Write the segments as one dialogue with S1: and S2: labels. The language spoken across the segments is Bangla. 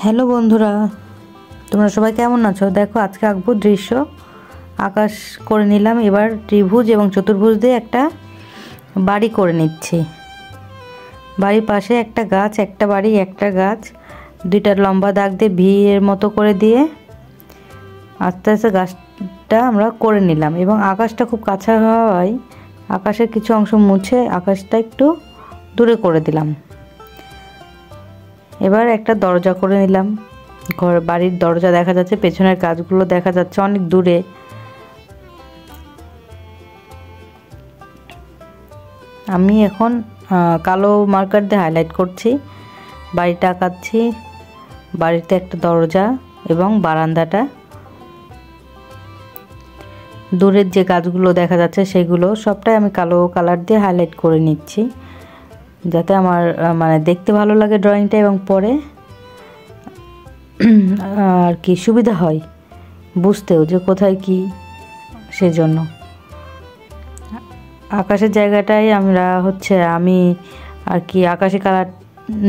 S1: হ্যালো বন্ধুরা, তোমরা সবাই কেমন আছো? দেখো আজকে আঁকবো দৃশ্য। আকাশ করে নিলাম, এবার ত্রিভুজ এবং চতুর্ভুজ দিয়ে একটা বাড়ি করে নিচ্ছি। বাড়ির পাশে একটা গাছ, একটা বাড়ি, একটা গাছ, দুইটা লম্বা দাগ দিয়ে ভি এর মতো করে দিয়ে আস্তে আস্তে গাছটা আমরা করে নিলাম। এবং আকাশটা খুব কাছে হওয়ায় আকাশের কিছু অংশ মুছে আকাশটা একটু দূরে করে দিলাম। এবার একটা দরজা করে নিলাম। বাড়ির দরজা দেখা যাচ্ছে, পেছনের গাছগুলো দেখা যাচ্ছে অনেক দূরে। আমি এখন কালো মার্কার দিয়ে হাইলাইট করছি, বাড়িটা আঁকাচ্ছি। বাড়িতে একটা দরজা এবং বারান্দাটা, দূরের যে গাছগুলো দেখা যাচ্ছে সেগুলো সবটাই আমি কালো কালার দিয়ে হাইলাইট করে নিচ্ছি, যাতে আমার দেখতে ভালো লাগে ড্রয়িংটা এবং পরে আর কি সুবিধা হয় বুঝতেও যে কোথায় কি। সেজন্য আকাশের জায়গাটায় আমি আর কি আকাশি কালার,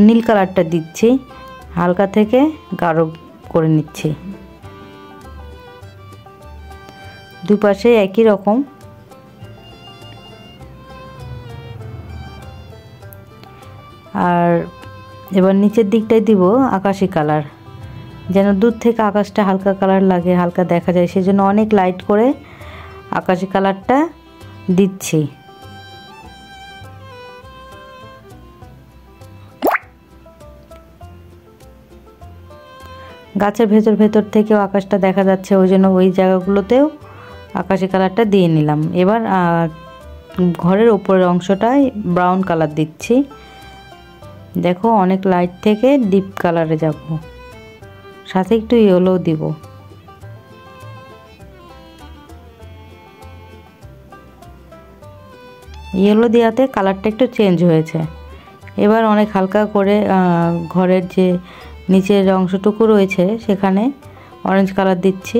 S1: নীল কালারটা দিচ্ছি, হালকা থেকে গাঢ় করে নিচ্ছি। দুই পাশে একই রকম। আর এবার নিচের দিকটায় দিব আকাশি কালার, যেন দূর থেকে আকাশটা হালকা কালার লাগে, হালকা দেখা যায়, সেজন্য অনেক লাইট করে আকাশি কালারটা দিচ্ছি। গাছের ভেতর থেকেও আকাশটা দেখা যাচ্ছে, ওই জন্য ওই জায়গাগুলোতেও আকাশি কালারটা দিয়ে নিলাম। এবার ঘরের উপরের অংশটায় ব্রাউন কালার দিচ্ছি। দেখো অনেক লাইট থেকে ডিপ কালারে যাব, সাথে একটু ইয়েলো দিব। ইয়েলো দেওয়াতে কালারটা একটু চেঞ্জ হয়েছে। এবার অনেক হালকা করে ঘরের যে নিচের অংশটুকু রয়েছে সেখানে অরেঞ্জ কালার দিচ্ছি।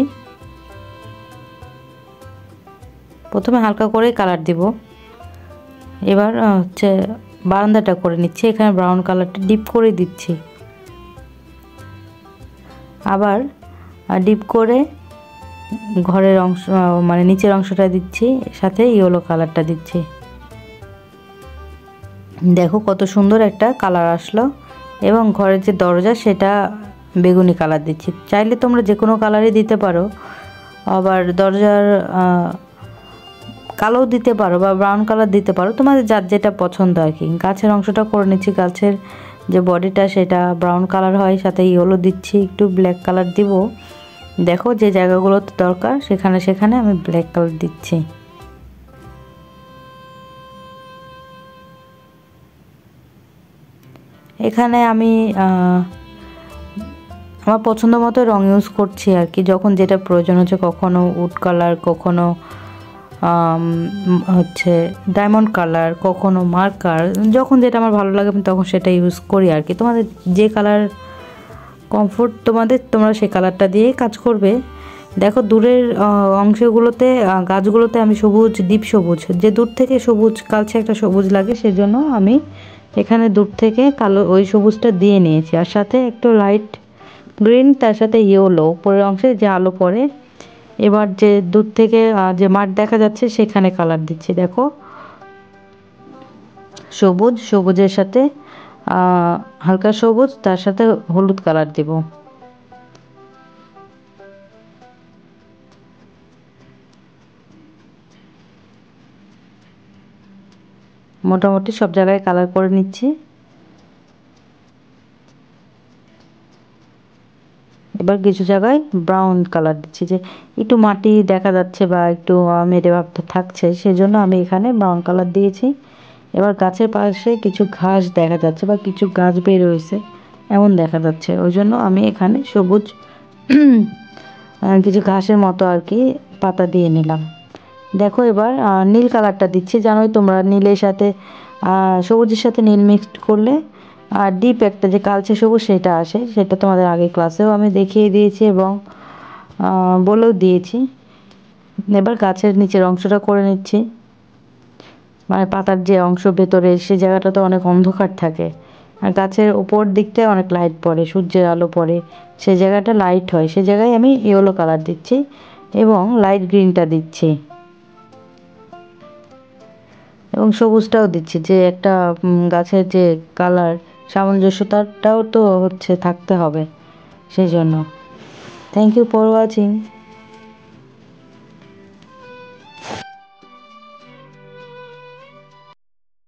S1: প্রথমে হালকা করে কালার দিব। এবার বারান্দাটা করে নিচ্ছি, এখানে ব্রাউন কালারটা ডিপ করে দিচ্ছি। আবার ডিপ করে ঘরের অংশ নিচের অংশটা দিচ্ছি, সাথে ইয়েলো কালারটা দিচ্ছি। দেখো কত সুন্দর একটা কালার আসলো। এবং ঘরের যে দরজা সেটা বেগুনি কালার দিচ্ছি। চাইলে তোমরা যে কোনো কালারই দিতে পারো, আবার দরজার কালো দিতে পারো বা ব্রাউন কালার দিতে পারো, তোমাদের যার যেটা পছন্দ আর কি। গাছের অংশটা করে নিচ্ছি, গাছের যে বডিটা সেটা ব্রাউন কালার হয়, সাথে ইয়েলো দিচ্ছি, একটু ব্ল্যাক কালার দিব। দেখো যে জায়গাগুলোতে দরকার সেখানে সেখানে আমি ব্ল্যাক কালার দিচ্ছি। এখানে আমি আমার পছন্দ মতো রং ইউজ করছি আর কি, যখন যেটা প্রয়োজন হচ্ছে। কখনো উড কালার, কখনো ডায়মন্ড কালার, কখনো মার্কার, যখন যেটা আমার ভালো লাগে আমি তখন সেটা ইউজ করি আর কি। তোমাদের যে কালার কমফোর্ট তোমরা সেই কালারটা দিয়েই কাজ করবে। দেখো দূরের অংশগুলোতে, গাছগুলোতে আমি সবুজ, ডিপ সবুজ, যে দূর থেকে সবুজ কালচে একটা সবুজ লাগে, সেজন্য আমি এখানে দূর থেকে কালো ওই সবুজটা দিয়ে নিয়েছি। আর সাথে একটু লাইট গ্রিন, তার সাথে ইয়েলো উপরের অংশে যে আলো পড়ে। এবার যে দূর থেকে যে মাঠ দেখা যাচ্ছে সেখানে কালার দিচ্ছি। দেখো সবুজের সাথে হালকা সবুজ, তার সাথে হলুদ কালার দিব। মোটামুটি সব জায়গায় কালার করে নিচ্ছি। এবার কিছু জায়গায় ব্রাউন কালার দিচ্ছি, যে একটু মাটি দেখা যাচ্ছে বা একটু মেরে ভাবটা থাকছে, সেজন্য আমি এখানে ব্রাউন কালার দিয়েছি। এবার গাছের পাশে কিছু ঘাস দেখা যাচ্ছে বা কিছু গাছ বের হয়েছে এমন দেখা যাচ্ছে, ওই জন্য আমি এখানে সবুজ কিছু ঘাসের মতো আর কি পাতা দিয়ে নিলাম। দেখো এবার নীল কালারটা দিচ্ছি। জানোই তোমরা নীলের সাথে সবুজের সাথে নীল মিক্সড করলে আর ডিপ একটা যে কালচে সবুজ সেটা আসে, সেটা তোমাদের আগে ক্লাসেও আমি দেখিয়ে দিয়েছি এবং বলেও দিয়েছি। এবার গাছের নিচের অংশটা করে নিচ্ছি, পাতার যে অংশ ভেতরে, সে জায়গাটা তো অনেক অন্ধকার থাকে, আর গাছের উপর দিকটায় অনেক লাইট পড়ে, সূর্যের আলো পড়ে, সেই জায়গাটা লাইট হয়, সেই জায়গায় আমি ইয়েলো কালার দিচ্ছি এবং লাইট গ্রিনটা দিচ্ছি এবং সবুজটাও দিচ্ছি, যে একটা গাছের যে কালার সামঞ্জস্যতাটাও তো হচ্ছে থাকতে হবে, সেই জন্য। Thank you for watching.